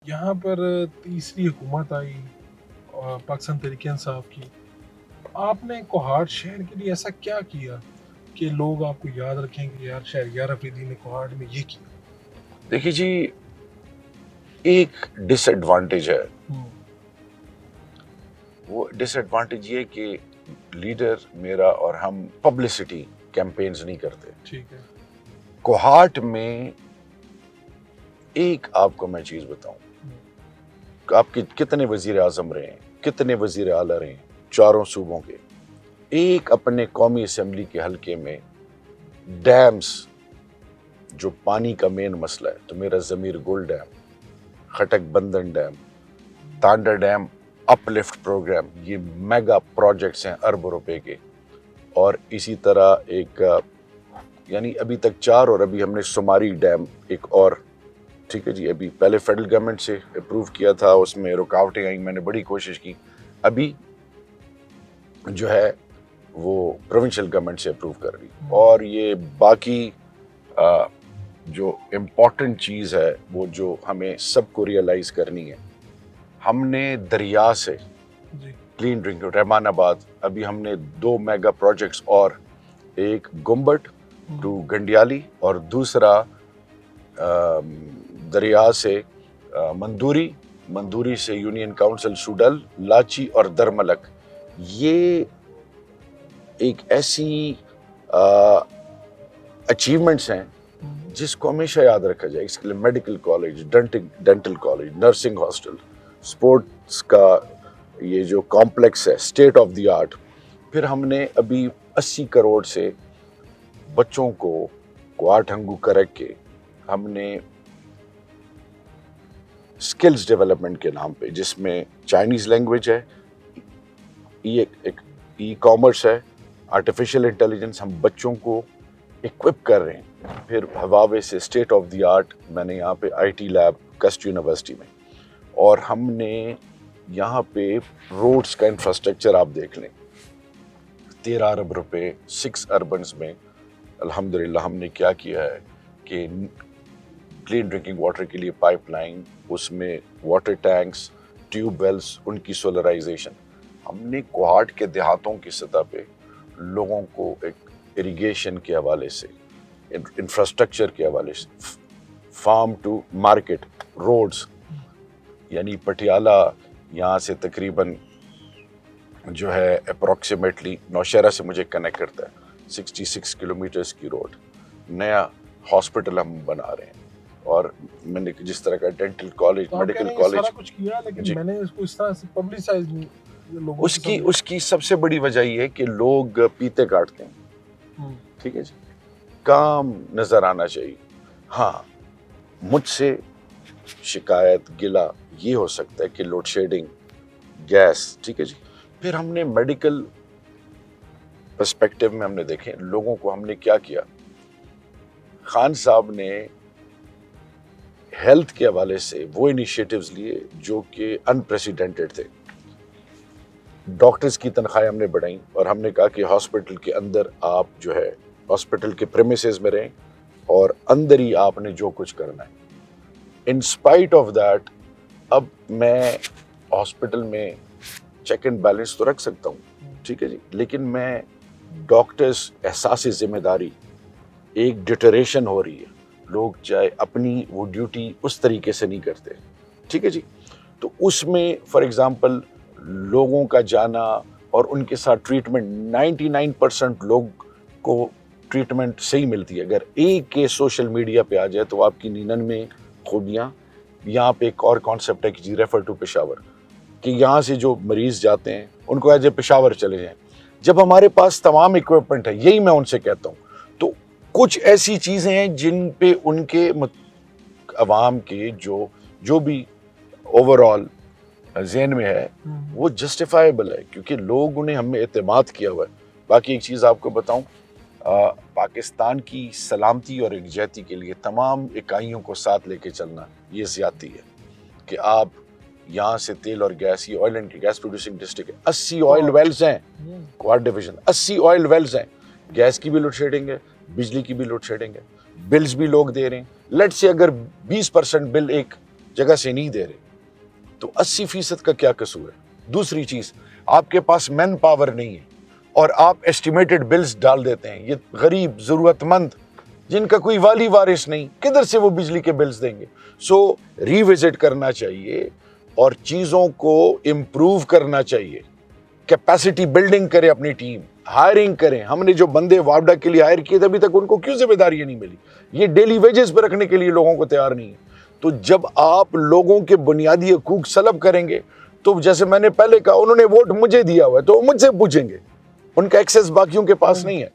यहाँ पर तीसरी हुकूमत आई पाकिस्तान तहरीक इंसाफ की। आपने कोहाट शहर के लिए ऐसा क्या किया कि लोग आपको याद रखेंगे, यार शहरियार अफरीदी ने कोहाट में ये किया? देखिए जी, एक डिसएडवांटेज है। वो डिसएडवांटेज ये कि लीडर मेरा और हम पब्लिसिटी कैंपेन्स नहीं करते। ठीक है। कोहाट में एक आपको मैं चीज बताऊं, आपके कितने वजीर आजम रहे हैं, कितने वजीर आला रहे हैं चारों सूबों के, एक अपने कौमी असेंबली के हलके में डैम्स जो पानी का मेन मसला है, तो मेरा ज़मीर गुल डैम, खटक बंदन डैम, तांडा डैम अपलिफ्ट प्रोग्राम, ये मेगा प्रोजेक्ट्स हैं अरबों रुपए के। और इसी तरह एक यानी अभी तक 4, और अभी हमने सुमारी डैम एक और, ठीक है जी, अभी पहले फेडरल गवर्नमेंट से अप्रूव किया था, उसमें रुकावटें आई, मैंने बड़ी कोशिश की, अभी जो है वो प्रोविंशियल गवर्नमेंट से अप्रूव कर रही। और ये बाकी जो इम्पोर्टेंट चीज़ है वो जो हमें सबको रियलाइज करनी है, हमने दरिया से क्लीन ड्रिंक रहमानाबाद, अभी हमने 2 मेगा प्रोजेक्ट्स, और एक गुम्बट टू गंडियाली और दूसरा दरिया से मंदूरी से यूनियन काउंसिल सुडल, लाची और दरमलक। ये एक ऐसी अचीवमेंट्स हैं जिसको हमेशा याद रखा जाए। इसके लिए medical college, dental college, nursing hostel, sports का ये जो कॉम्प्लेक्स है स्टेट ऑफ द आर्ट। फिर हमने अभी 80 करोड़ से बच्चों को क्वाट हंगू करक के हमने स्किल्स डेवलपमेंट के नाम पे, जिसमें चाइनीज लैंग्वेज है, ई कॉमर्स है, आर्टिफिशियल इंटेलिजेंस, हम बच्चों को इक्विप कर रहे हैं। फिर हवावे से स्टेट ऑफ द आर्ट मैंने यहाँ पे आईटी लैब कस्ट यूनिवर्सिटी में, और हमने यहाँ पे रोड्स का इंफ्रास्ट्रक्चर आप देख लें, 13 अरब रुपए 6 अर्बन्स में अल्हम्दुलिल्लाह हमने क्या किया है कि क्लीन ड्रिंकिंग वाटर के लिए पाइपलाइन, उसमें वाटर टैंक्स, ट्यूबवेल्स, उनकी सोलराइजेशन। हमने कोहाट के देहातों की सतह पे लोगों को एक इरिगेशन के हवाले से, इंफ्रास्ट्रक्चर के हवाले से, फार्म टू मार्केट, रोड्स, यानी पटियाला यहाँ से तकरीबन जो है अप्रॉक्सीमेटली नौशहरा से मुझे कनेक्ट करता है, 66 किलोमीटर्स की रोड, नया हॉस्पिटल हम बना रहे हैं, और मैंने जिस तरह का डेंटल कॉलेज, मेडिकल कॉलेज, सारा कुछ किया, लेकिन मैंने इसको इस तरह से पब्लिसाइज नहीं। उसकी सबसे बड़ी वजह ये है कि लोग पीते काटते हैं, ठीक है जी, काम नजर आना चाहिए। हाँ, मुझसे शिकायत गिला ये हो सकता है कि लोड शेडिंग, गैस, ठीक है जी। फिर हमने मेडिकल पर्सपेक्टिव में हमने देखे लोगों को, हमने क्या किया, खान साहब ने हेल्थ के हवाले से वो इनिशिएटिव्स लिए जो कि अनप्रेसिडेंटेड थे। डॉक्टर्स की तनख्वाहें हमने बढ़ाई, और हमने कहा कि हॉस्पिटल के अंदर आप जो है हॉस्पिटल के प्रेमिसेस में रहें, और अंदर ही आपने जो कुछ करना है। इन स्पाइट ऑफ दैट, अब मैं हॉस्पिटल में चेक एंड बैलेंस तो रख सकता हूँ, ठीक है जी, लेकिन मैं डॉक्टर्स एहसास जिम्मेदारी, एक डिटरेशन हो रही है, लोग चाहे अपनी वो ड्यूटी उस तरीके से नहीं करते, ठीक है जी। तो उसमें फॉर एग्जांपल लोगों का जाना और उनके साथ ट्रीटमेंट, 99% लोग को ट्रीटमेंट सही मिलती है। अगर एक केस सोशल मीडिया पे आ जाए तो आपकी 99 खूबियाँ। यहाँ पे एक और कॉन्सेप्ट है कि जी रेफर टू पेशावर, कि यहाँ से जो मरीज जाते हैं उनको एज ए पेशावर चले जाएं। जब हमारे पास तमाम इक्विपमेंट है, यही मैं उनसे कहता हूँ। तो कुछ ऐसी चीज़ें हैं जिन पे उनके अवाम के जो भी ओवरऑल ज़हन में है वो जस्टिफाइबल है, क्योंकि लोग उन्हें हमें एतमाद किया हुआ है। बाकी एक चीज़ आपको बताऊं, पाकिस्तान की सलामती और यकजहती के लिए तमाम इकाइयों को साथ लेके चलना ये ज़्यादती है कि आप यहाँ से तेल और गैस, ये oil and gas producing district है, 80 ऑयल वेल्स हैं, क्वाड डिवीजन 80 ऑयल वेल्स हैं, गैस की भी लोड शेडिंग है, बिजली की भी लोड शेडिंग है, बिल्स भी लोग दे रहे हैं। लेट्स से अगर 20% बिल एक جگہ سے نہیں دے رہے تو 80% کا کیا قصور ہے؟ دوسری چیز، آپ کے پاس مین پاور نہیں ہے اور آپ ایسٹیمیٹڈ بلز ڈال دیتے ہیں. یہ غریب ضرورت مند جن کا کوئی والی وارث نہیں، کدھر سے وہ بجلی کے بلز دیں گے؟ سو ریوزٹ کرنا چاہیے اور چیزوں کو امپروو کرنا چاہیے. کیپیسٹی بلڈنگ کرے اپنی ٹیم، ہائرنگ کریں. ہم نے جو بندے وابڈا کے لیے ہائر کیے تھے ابھی تک ان کو کیوں ذمہ داریاں نہیں ملی؟ یہ ڈیلی ویجز پہ رکھنے کے لیے لوگوں کو تیار نہیں ہے. تو جب آپ لوگوں کے بنیادی حقوق سلب کریں گے تو جیسے میں نے پہلے کہا، انہوں نے ووٹ مجھے دیا ہوا ہے تو مجھ سے پوچھیں گے، ان کا ایکسیس باقیوں کے پاس نہیں ہے.